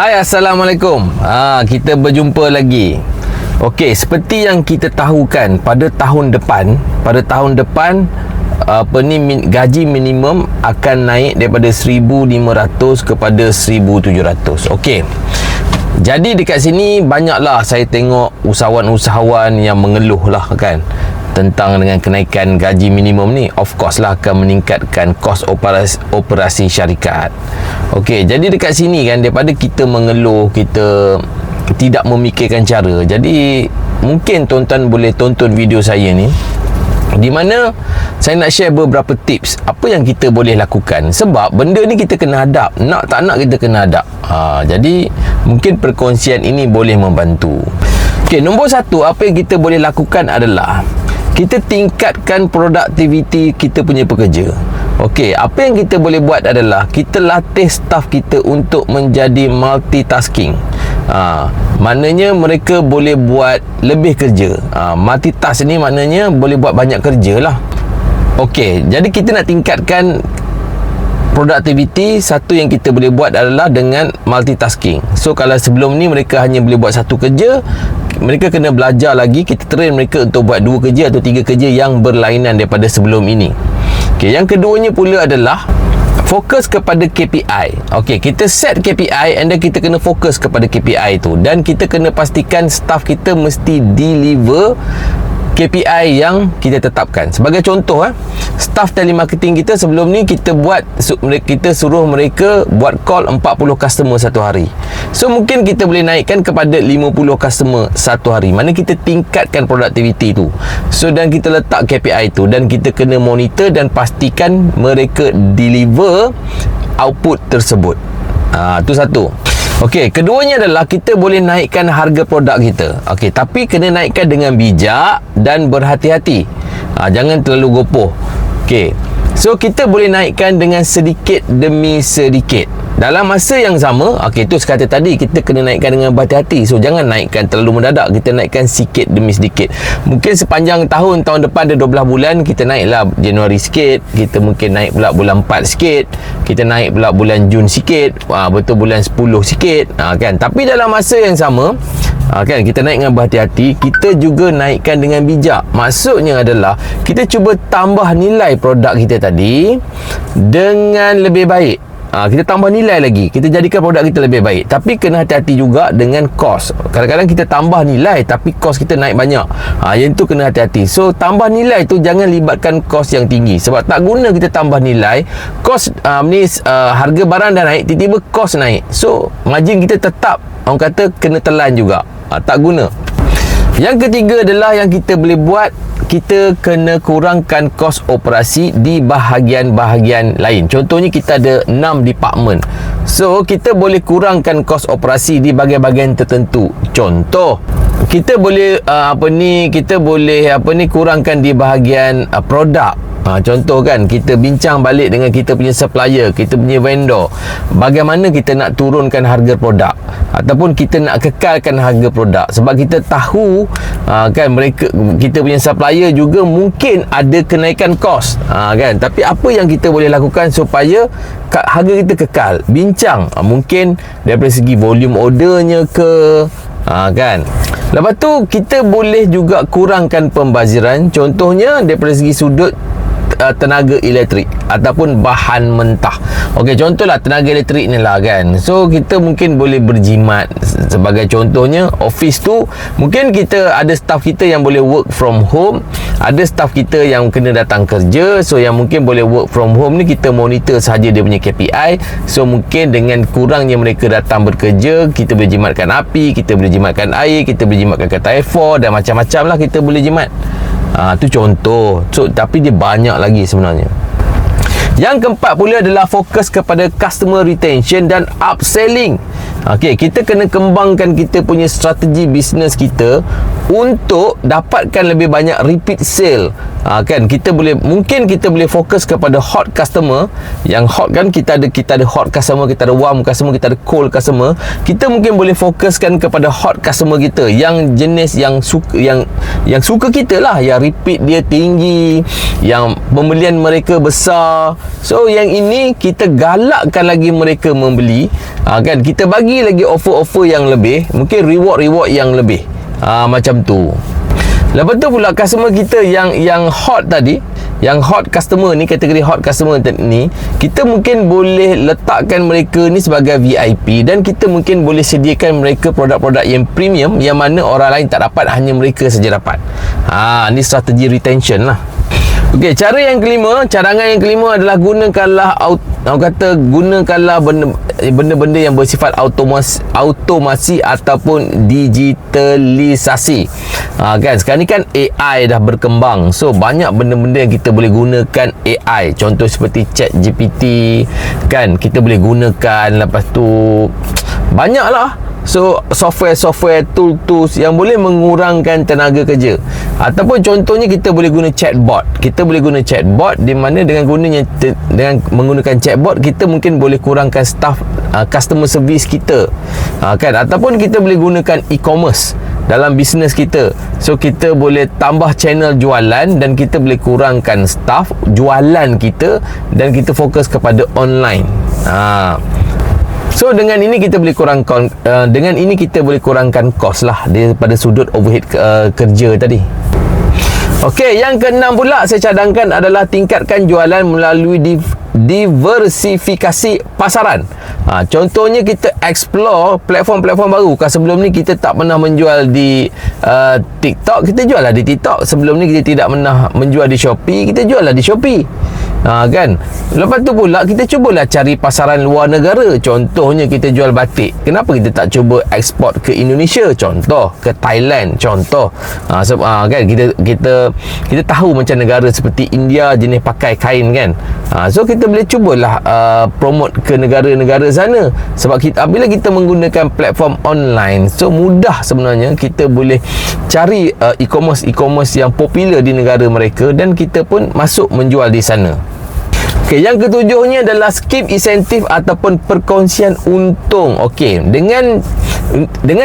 Hai, Assalamualaikum. Kita berjumpa lagi. Okey, seperti yang kita tahukan, pada tahun depan gaji minimum akan naik daripada 1,500 kepada 1,700. Okey. Jadi dekat sini banyaklah saya tengok usahawan-usahawan yang mengeluh lah kan, tentang dengan kenaikan gaji minimum ni. Of course lah akan meningkatkan kos operasi syarikat. Okey, jadi dekat sini kan, daripada kita mengeluh, kita tidak memikirkan cara, jadi mungkin tuan-tuan boleh tonton video saya ni, di mana saya nak share beberapa tips apa yang kita boleh lakukan. Sebab benda ni kita kena hadap, nak tak nak kita kena hadap. Jadi mungkin perkongsian ini boleh membantu. Okey, nombor satu, apa yang kita boleh lakukan adalah kita tingkatkan produktiviti kita punya pekerja. Okey, apa yang kita boleh buat adalah kita latih staff kita untuk menjadi multitasking. Maknanya mereka boleh buat lebih kerja. Multitask ni maknanya boleh buat banyak kerja lah. Okey, jadi kita nak tingkatkan produktiviti. Satu yang kita boleh buat adalah dengan multitasking. So kalau sebelum ni mereka hanya boleh buat satu kerja, mereka kena belajar lagi, kita train mereka untuk buat 2 kerja atau 3 kerja yang berlainan daripada sebelum ini. Okey, yang keduanya pula adalah fokus kepada KPI. Okey, kita set KPI and then kita kena fokus kepada KPI tu, dan kita kena pastikan staff kita mesti deliver KPI yang kita tetapkan. Sebagai contoh, staff telemarketing kita sebelum ni kita suruh mereka buat call 40 customer satu hari. So mungkin kita boleh naikkan kepada 50 customer satu hari. Mana kita tingkatkan produktiviti tu. So dan kita letak KPI tu, dan kita kena monitor dan pastikan mereka deliver output tersebut. Itu satu. Okey, keduanya adalah kita boleh naikkan harga produk kita. Okey, tapi kena naikkan dengan bijak dan berhati-hati. Jangan terlalu gopoh. Okey. So kita boleh naikkan dengan sedikit demi sedikit. Dalam masa yang sama, okey, tu sekata tadi kita kena naikkan dengan berhati-hati. So jangan naikkan terlalu mendadak, kita naikkan sikit demi sedikit. Mungkin sepanjang tahun depan ada 12 bulan, kita naiklah Januari sikit, kita mungkin naik pula bulan 4 sikit, kita naik pula bulan Jun sikit, betul bulan 10 sikit, kan. Tapi dalam masa yang sama, kan, kita naik dengan berhati-hati, kita juga naikkan dengan bijak. Maksudnya adalah kita cuba tambah nilai produk kita tadi dengan lebih baik. Kita tambah nilai lagi, kita jadikan produk kita lebih baik. Tapi kena hati-hati juga dengan kos. Kadang-kadang kita tambah nilai tapi kos kita naik banyak. Yang tu kena hati-hati. So tambah nilai tu jangan libatkan kos yang tinggi. Sebab tak guna kita tambah nilai, kos harga barang dah naik, tiba-tiba kos naik. So margin kita tetap, orang kata, kena telan juga. Tak guna. Yang ketiga adalah yang kita boleh buat, kita kena kurangkan kos operasi di bahagian-bahagian lain. Contohnya kita ada 6 department. So kita boleh kurangkan kos operasi di bahagian-bahagian tertentu. Contoh, kita boleh kurangkan di bahagian produk. Contoh kan, kita bincang balik dengan kita punya supplier, kita punya vendor, bagaimana kita nak turunkan harga produk ataupun kita nak kekalkan harga produk. Sebab kita tahu kan, kita punya supplier juga mungkin ada kenaikan kos, kan. Tapi apa yang kita boleh lakukan supaya harga kita kekal? Bincang, mungkin daripada segi volume ordernya ke, kan. Lepas tu kita boleh juga kurangkan pembaziran. Contohnya daripada segi sudut tenaga elektrik ataupun bahan mentah. Okey, contohlah tenaga elektrik ni lah kan. So kita mungkin boleh berjimat. Sebagai contohnya, office tu mungkin kita ada staff kita yang boleh work from home, ada staff kita yang kena datang kerja. So yang mungkin boleh work from home ni kita monitor sahaja dia punya KPI. So mungkin dengan kurangnya mereka datang bekerja, kita boleh jimatkan api, kita boleh jimatkan air, kita boleh jimatkan kataifo dan macam-macam lah kita boleh jimat. Tu contoh. So tapi dia banyak lagi sebenarnya. Yang keempat pula adalah fokus kepada customer retention dan upselling. Okey, kita kena kembangkan kita punya strategi bisnes kita untuk dapatkan lebih banyak repeat sale Kan mungkin kita boleh fokus kepada hot customer. Yang hot kan kita ada hot customer, kita ada warm customer, kita ada cold customer. Kita mungkin boleh fokuskan kepada hot customer kita, yang jenis yang suka kita lah, yang repeat dia tinggi, yang pembelian mereka besar. So yang ini kita galakkan lagi mereka membeli, kan kita bagi lagi offer-offer yang lebih, mungkin reward yang lebih, macam tu. Lepas tu pula customer kita yang hot tadi, yang hot customer ni, kategori hot customer ni, kita mungkin boleh letakkan mereka ni sebagai VIP, dan kita mungkin boleh sediakan mereka produk-produk yang premium, yang mana orang lain tak dapat, hanya mereka saja dapat. Ni strategi retention lah. Okey, cadangan yang kelima adalah gunakanlah benda-benda yang bersifat automasi ataupun digitalisasi. Kan sekarang ni kan AI dah berkembang. So banyak benda-benda yang kita boleh gunakan AI. Contoh seperti ChatGPT, kan kita boleh gunakan. Lepas tu banyaklah. So software tools yang boleh mengurangkan tenaga kerja. Ataupun contohnya kita boleh guna chatbot. Kita boleh guna chatbot, di mana dengan menggunakan chatbot kita mungkin boleh kurangkan staff customer service kita, kan. Ataupun kita boleh gunakan e-commerce dalam bisnes kita. So kita boleh tambah channel jualan, dan kita boleh kurangkan staff jualan kita, dan kita fokus kepada online. So dengan ini kita boleh kurangkan kos lah daripada sudut overhead kerja tadi. Okey, yang keenam pula saya cadangkan adalah tingkatkan jualan melalui diversifikasi pasaran. Contohnya kita explore platform-platform baru. Kan sebelum ni kita tak pernah menjual di TikTok, kita jual lah di TikTok. Sebelum ni kita tidak pernah menjual di Shopee, kita jual lah di Shopee. Kan. Lepas tu pula kita cubalah cari pasaran luar negara. Contohnya kita jual batik. Kenapa kita tak cuba ekspor ke Indonesia? Contoh ke Thailand. Contoh. Kan kita tahu macam negara seperti India jenis pakai kain kan. So kita boleh cubalah promote ke negara-negara sana. Sebab bila kita menggunakan platform online, so mudah sebenarnya kita boleh cari e-commerce yang popular di negara mereka, dan kita pun masuk menjual di sana. Okey, yang ketujuhnya adalah skip insentif ataupun perkongsian untung. Okey, dengan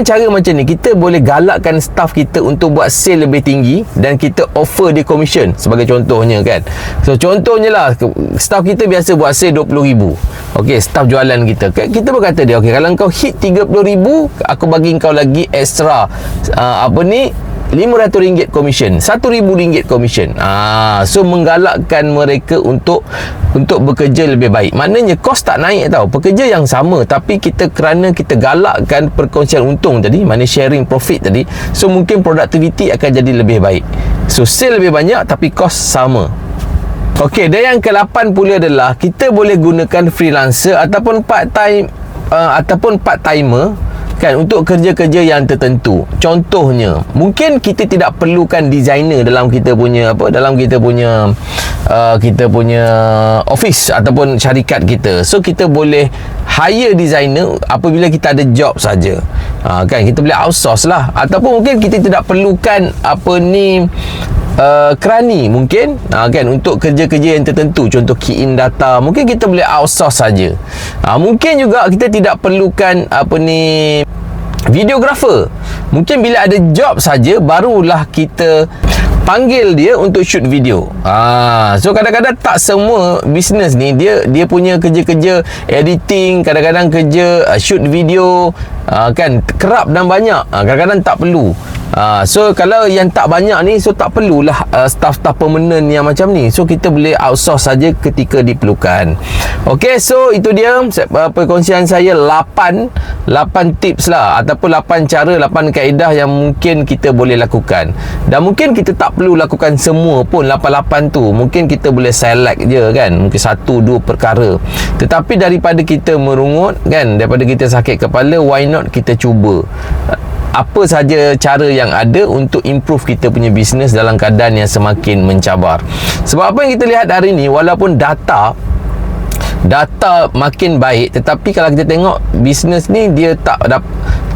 cara macam ni kita boleh galakkan staff kita untuk buat sale lebih tinggi, dan kita offer dia commission sebagai contohnya kan. So contohnya lah, staff kita biasa buat sale 20,000. Okey, staff jualan kita berkata dia, okey, kalau kau hit 30,000, aku bagi kau lagi extra RM500 commission, RM1,000 commission. So menggalakkan mereka untuk bekerja lebih baik. Maknanya kos tak naik tau, pekerja yang sama, tapi kerana kita galakkan perkongsian untung tadi, maknanya sharing profit tadi, so mungkin productivity akan jadi lebih baik. So sale lebih banyak tapi kos sama. Okey, dan yang ke-8 pula adalah kita boleh gunakan freelancer ataupun part-timer kan, untuk kerja-kerja yang tertentu. Contohnya, mungkin kita tidak perlukan designer dalam kita punya office ataupun syarikat kita. So kita boleh hire designer apabila kita ada job saja. Kan kita boleh outsource lah. Ataupun mungkin kita tidak perlukan kerani mungkin, kan, untuk kerja-kerja yang tertentu. Contoh key in data, mungkin kita boleh outsource saja. Mungkin juga kita tidak perlukan videographer. Mungkin bila ada job saja barulah kita panggil dia untuk shoot video. So kadang-kadang tak semua bisnes ni dia punya kerja-kerja editing, kadang-kadang kerja shoot video, kan, kerap dan banyak. Kadang-kadang tak perlu. So kalau yang tak banyak ni, so tak perlulah staff-staff permanent yang macam ni. So kita boleh outsource saja ketika diperlukan. Okey, so itu dia perkongsian saya 8 tips lah, ataupun 8 cara, 8 kaedah yang mungkin kita boleh lakukan. Dan mungkin kita tak perlu lakukan semua pun 8 tu. Mungkin kita boleh select je kan, mungkin 1-2 perkara. Tetapi daripada kita merungut kan, daripada kita sakit kepala, why not kita cuba apa saja cara yang ada untuk improve kita punya bisnes dalam keadaan yang semakin mencabar. Sebab apa yang kita lihat hari ni, walaupun data makin baik, tetapi kalau kita tengok bisnes ni dia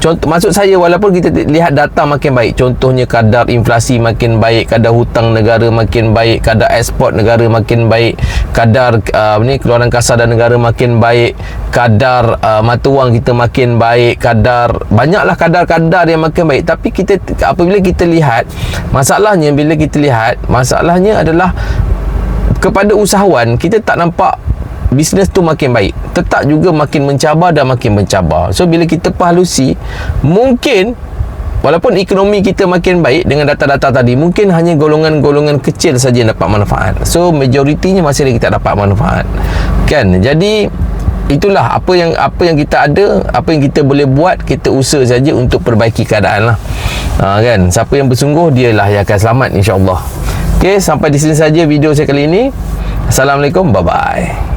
contoh, maksud saya walaupun kita lihat data makin baik, contohnya kadar inflasi makin baik, kadar hutang negara makin baik, kadar ekspor negara makin baik, kadar keluaran kasar dan negara makin baik, kadar mata wang kita makin baik, banyaklah kadar-kadar yang makin baik. Tapi kita apabila kita lihat masalahnya adalah kepada usahawan, kita tak nampak bisnes tu makin baik, tetap juga makin mencabar dan makin mencabar. So bila kita pahalusi, mungkin walaupun ekonomi kita makin baik dengan data-data tadi, mungkin hanya golongan-golongan kecil saja yang dapat manfaat. So majoritinya masih lagi tak dapat manfaat, kan? Jadi itulah apa yang kita ada, apa yang kita boleh buat, kita usaha saja untuk perbaiki keadaan lah. Kan, siapa yang bersungguh, dialah yang akan selamat, insya-Allah. Okey, sampai di sini saja video saya kali ini. Assalamualaikum, bye bye.